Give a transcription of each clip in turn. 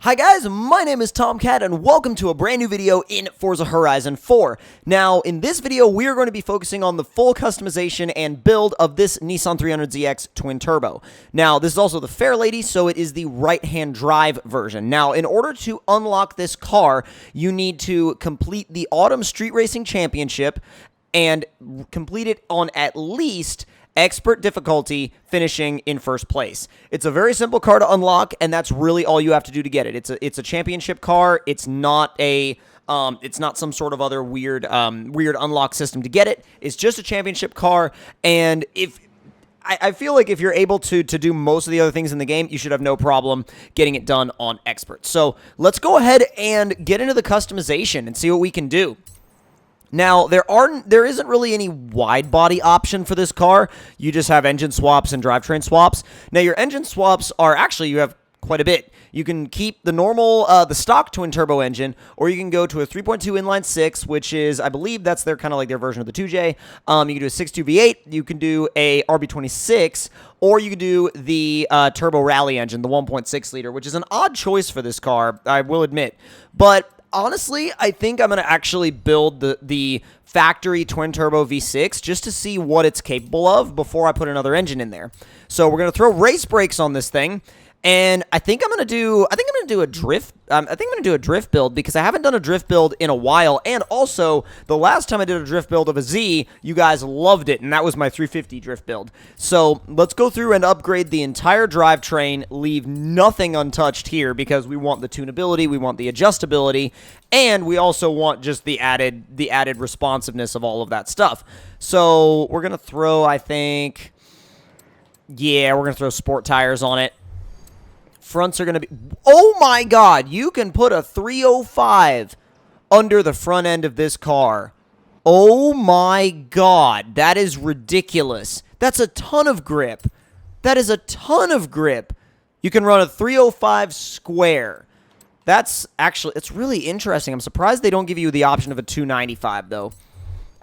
Hi guys, my name is Tomcat and welcome to a brand new video in Forza Horizon 4. Now, in this video, we are going to be focusing on the full customization and build of this Nissan 300ZX twin turbo. Now, this is also the Fair Lady, so it is the right-hand drive version. Now, in order to unlock this car, you need to complete the Autumn Street Racing Championship and complete it on at least Expert difficulty, finishing in first place. It's a very simple car to unlock, and that's really all you have to do to get it. It's a championship car. It's not some sort of other weird unlock system to get it. It's just a championship car, and I feel like if you're able to do most of the other things in the game, you should have no problem getting it done on Expert. So let's go ahead and get into the customization and see what we can do. Now, there isn't really any wide body option for this car. You just have engine swaps and drivetrain swaps. Now, your engine swaps are actually, you have quite a bit. You can keep the normal, the stock twin turbo engine, or you can go to a 3.2 inline 6, which is, I believe that's their kind of like their version of the 2J. You can do a 6.2 V8, you can do a RB26, or you can do the turbo rally engine, the 1.6 liter, which is an odd choice for this car, I will admit. But honestly, I think I'm going to actually build the factory twin-turbo V6 just to see what it's capable of before I put another engine in there. So we're going to throw race brakes on this thing, and I think I'm going to do a drift. I think I'm going to do a drift build because I haven't done a drift build in a while, and also the last time I did a drift build of a Z, you guys loved it, and that was my 350 drift build. So let's go through and upgrade the entire drivetrain, leave nothing untouched here because we want the tunability, we want the adjustability, and we also want just the added responsiveness of all of that stuff. So we're gonna throw, I think, yeah, we're gonna throw sport tires on it. Fronts are going to be... Oh my god! You can put a 305 under the front end of this car. Oh my god. That is ridiculous. That's a ton of grip. That is a ton of grip. You can run a 305 square. That's actually... It's really interesting. I'm surprised they don't give you the option of a 295, though.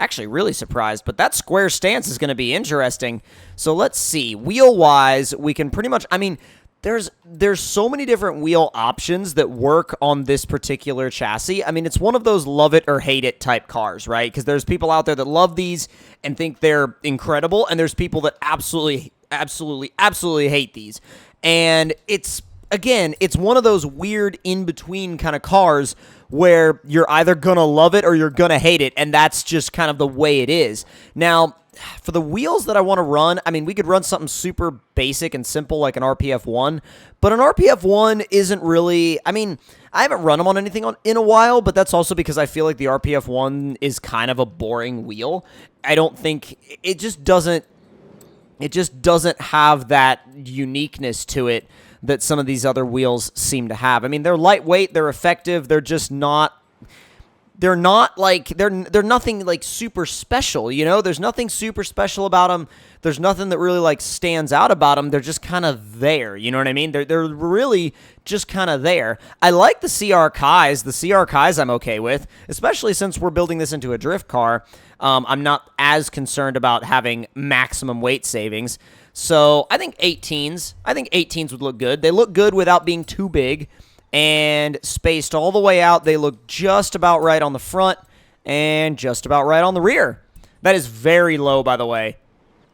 Actually, really surprised. But that square stance is going to be interesting. So let's see. Wheel-wise, we can pretty much... I mean... There's so many different wheel options that work on this particular chassis. I mean, it's one of those love it or hate it type cars, right? Because there's people out there that love these and think they're incredible, and there's people that absolutely hate these. And it's one of those weird in-between kind of cars where you're either gonna love it or you're gonna hate it, and that's just kind of the way it is. Now, for the wheels that I want to run, I mean, we could run something super basic and simple like an RPF1, but an RPF1 isn't really, I mean, I haven't run them on anything in a while, but that's also because I feel like the RPF1 is kind of a boring wheel. I don't think, it just doesn't have that uniqueness to it that some of these other wheels seem to have. I mean, they're lightweight, they're effective, they're just not... They're not like, they're nothing like super special, you know? There's nothing super special about them. There's nothing that really like stands out about them. They're just kind of there, you know what I mean? They're really just kind of there. I like the CR Kais. The CR Kais I'm okay with, especially since we're building this into a drift car. I'm not as concerned about having maximum weight savings. So I think 18s would look good. They look good without being too big. And spaced all the way out, they look just about right on the front and just about right on the rear. That is very low, by the way.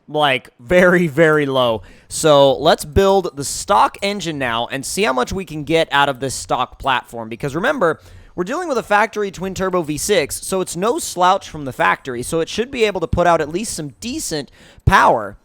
Like, very, very low. So let's build the stock engine now and see how much we can get out of this stock platform. Because remember, we're dealing with a factory twin-turbo V6, so it's no slouch from the factory. So it should be able to put out at least some decent power.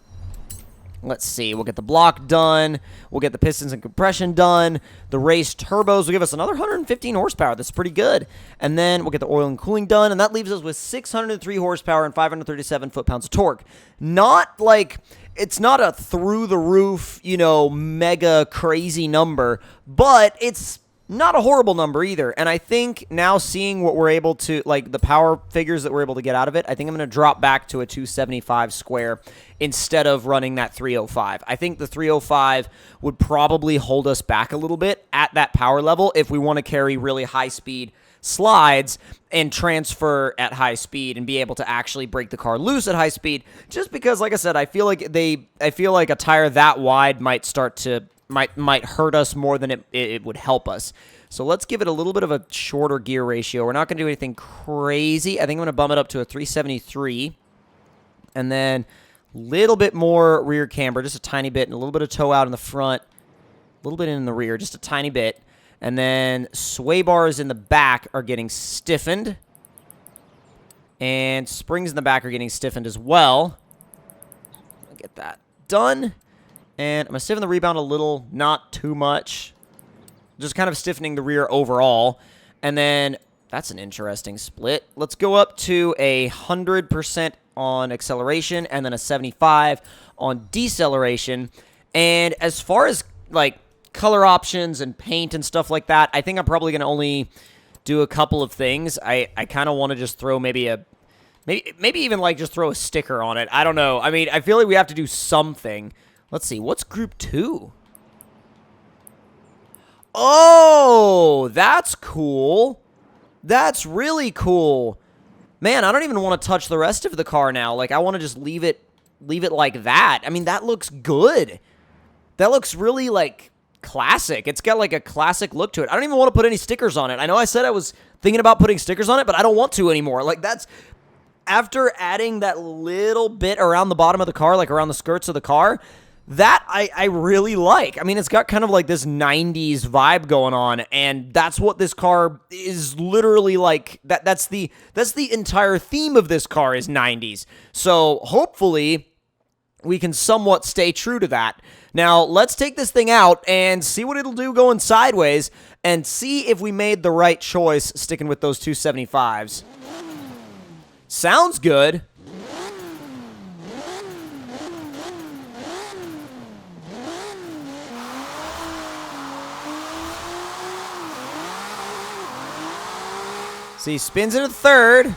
Let's see, we'll get the block done, we'll get the pistons and compression done, the race turbos will give us another 115 horsepower, that's pretty good, and then we'll get the oil and cooling done, and that leaves us with 603 horsepower and 537 foot-pounds of torque. Not like, it's not a through-the-roof, you know, mega crazy number, but it's not a horrible number either, and I think now seeing what we're able to, like the power figures that we're able to get out of it, I think I'm going to drop back to a 275 square instead of running that 305. I think the 305 would probably hold us back a little bit at that power level if we want to carry really high-speed slides and transfer at high speed and be able to actually break the car loose at high speed, just because, like I said, I feel like a tire that wide might start to might hurt us more than it would help us. So let's give it a little bit of a shorter gear ratio. We're not going to do anything crazy. I think I'm going to bump it up to a 373. And then a little bit more rear camber, just a tiny bit, and a little bit of toe out in the front, a little bit in the rear, just a tiny bit. And then sway bars in the back are getting stiffened. And springs in the back are getting stiffened as well. I'll get that done. And I'm going to stiffen the rebound a little, not too much. Just kind of stiffening the rear overall. And then that's an interesting split. Let's go up to 100% on acceleration and then a 75 on deceleration. And as far as like color options and paint and stuff like that, I think I'm probably going to only do a couple of things. I kind of want to just throw maybe even like just throw a sticker on it. I don't know. I mean, I feel like we have to do something. Let's see. What's group 2? Oh, that's cool. That's really cool. Man, I don't even want to touch the rest of the car now. Like, I want to just leave it like that. I mean, that looks good. That looks really, like, classic. It's got, like, a classic look to it. I don't even want to put any stickers on it. I know I said I was thinking about putting stickers on it, but I don't want to anymore. Like, that's... After adding that little bit around the bottom of the car, like around the skirts of the car... That I really like. I mean, it's got kind of like this 90s vibe going on, and that's what this car is literally like. That's the entire theme of this car is 90s. So hopefully we can somewhat stay true to that. Now, let's take this thing out and see what it'll do going sideways and see if we made the right choice sticking with those 275s. Sounds good. See, spins into third,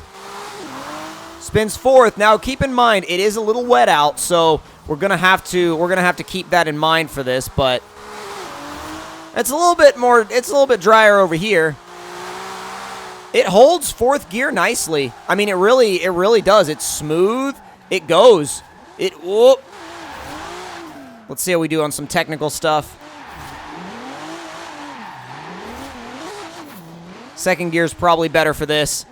spins fourth. Now, keep in mind, it is a little wet out, so we're gonna have to keep that in mind for this. But it's a little bit drier over here. It holds fourth gear nicely. I mean, it really does. It's smooth. It goes. Whoop. Let's see how we do on some technical stuff. Second gear's probably better for this.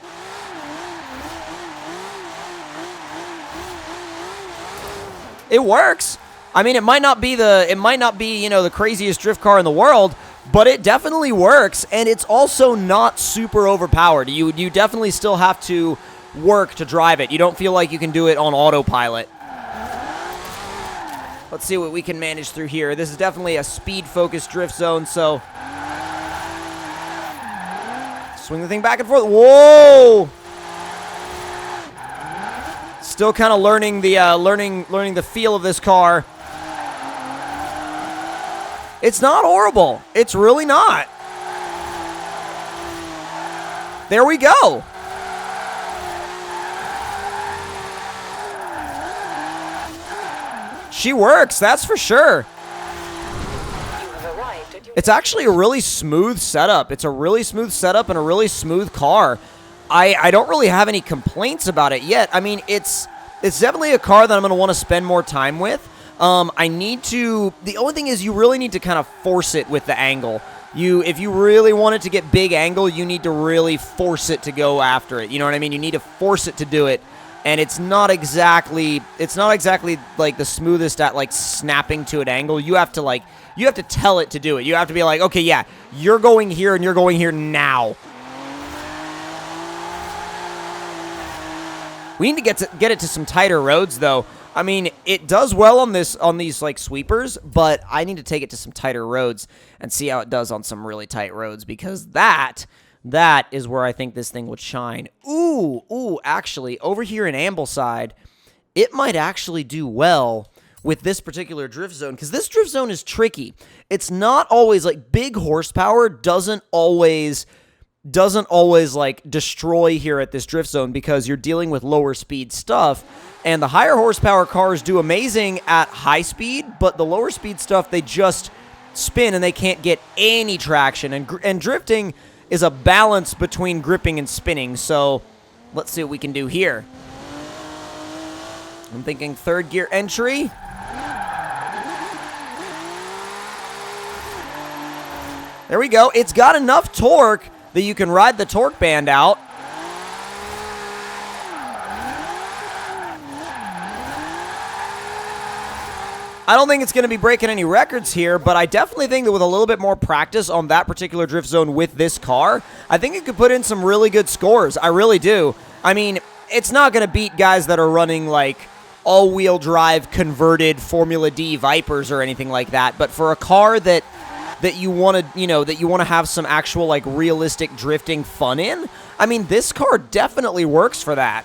It works. I mean, it might not be, you know, the craziest drift car in the world, but it definitely works, and it's also not super overpowered. You definitely still have to work to drive it. You don't feel like you can do it on autopilot. Let's see what we can manage through here. This is definitely a speed-focused drift zone, so... Swing the thing back and forth. Whoa! Still kind of learning the feel of this car. It's not horrible. It's really not. There we go. She works, that's for sure. It's actually a really smooth setup. It's a really smooth setup and a really smooth car. I don't really have any complaints about it yet. I mean, it's definitely a car that I'm going to want to spend more time with. The only thing is you really need to kind of force it with the angle. If you really want it to get big angle, you need to really force it to go after it. You know what I mean? You need to force it to do it. And it's not exactly like the smoothest at like snapping to an angle. You have to tell it to do it. You have to be like, okay, yeah, you're going here and you're going here now. We need to get it to some tighter roads though. I mean, it does well on these like sweepers, but I need to take it to some tighter roads and see how it does on some really tight roads, because that is where I think this thing would shine. Ooh, actually, over here in Ambleside, it might actually do well with this particular drift zone, because this drift zone is tricky. It's not always, like, big horsepower doesn't always like destroy here at this drift zone, because you're dealing with lower speed stuff, and the higher horsepower cars do amazing at high speed, but the lower speed stuff, they just spin and they can't get any traction, and drifting is a balance between gripping and spinning. So let's see what we can do here. I'm thinking third gear entry. There we go. It's got enough torque that you can ride the torque band out. I don't think it's going to be breaking any records here, but I definitely think that with a little bit more practice on that particular drift zone with this car, I think it could put in some really good scores. I really do. I mean, it's not going to beat guys that are running like all-wheel drive converted Formula D Vipers or anything like that, but for a car that you want to, that you want to have some actual like realistic drifting fun in, I mean, this car definitely works for that.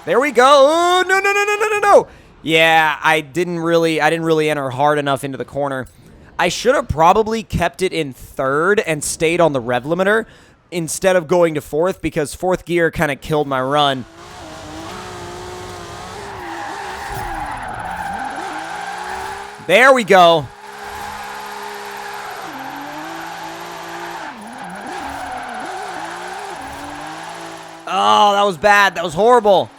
There we go. Oh, no. Yeah, I didn't really enter hard enough into the corner. I should have probably kept it in third and stayed on the rev limiter instead of going to fourth, because fourth gear kind of killed my run. There we go. Oh, that was bad. That was horrible.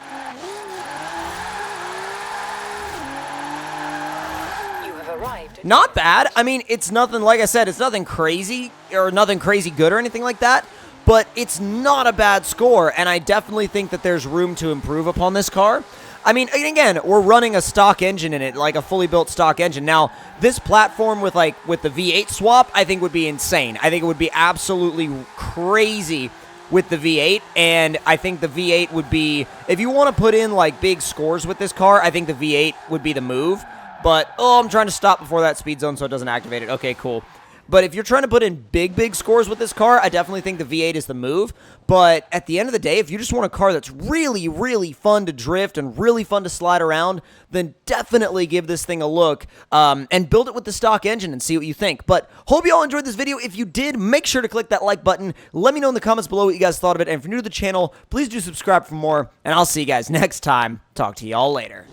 Not bad. I mean, it's nothing, like I said, it's nothing crazy or nothing crazy good or anything like that, but it's not a bad score, and I definitely think that there's room to improve upon this car. I mean, again, we're running a stock engine in it, like a fully built stock engine. Now, this platform with the V8 swap, I think would be insane. I think it would be absolutely crazy with the V8, and I think the V8 would be, if you want to put in like big scores with this car, I think the V8 would be the move. But, oh, I'm trying to stop before that speed zone so it doesn't activate it. Okay, cool. But if you're trying to put in big scores with this car, I definitely think the V8 is the move. But at the end of the day, if you just want a car that's really fun to drift and really fun to slide around, then definitely give this thing a look and build it with the stock engine and see what you think. But hope you all enjoyed this video. If you did, make sure to click that like button. Let me know in the comments below what you guys thought of it. And if you're new to the channel, please do subscribe for more. And I'll see you guys next time. Talk to y'all later.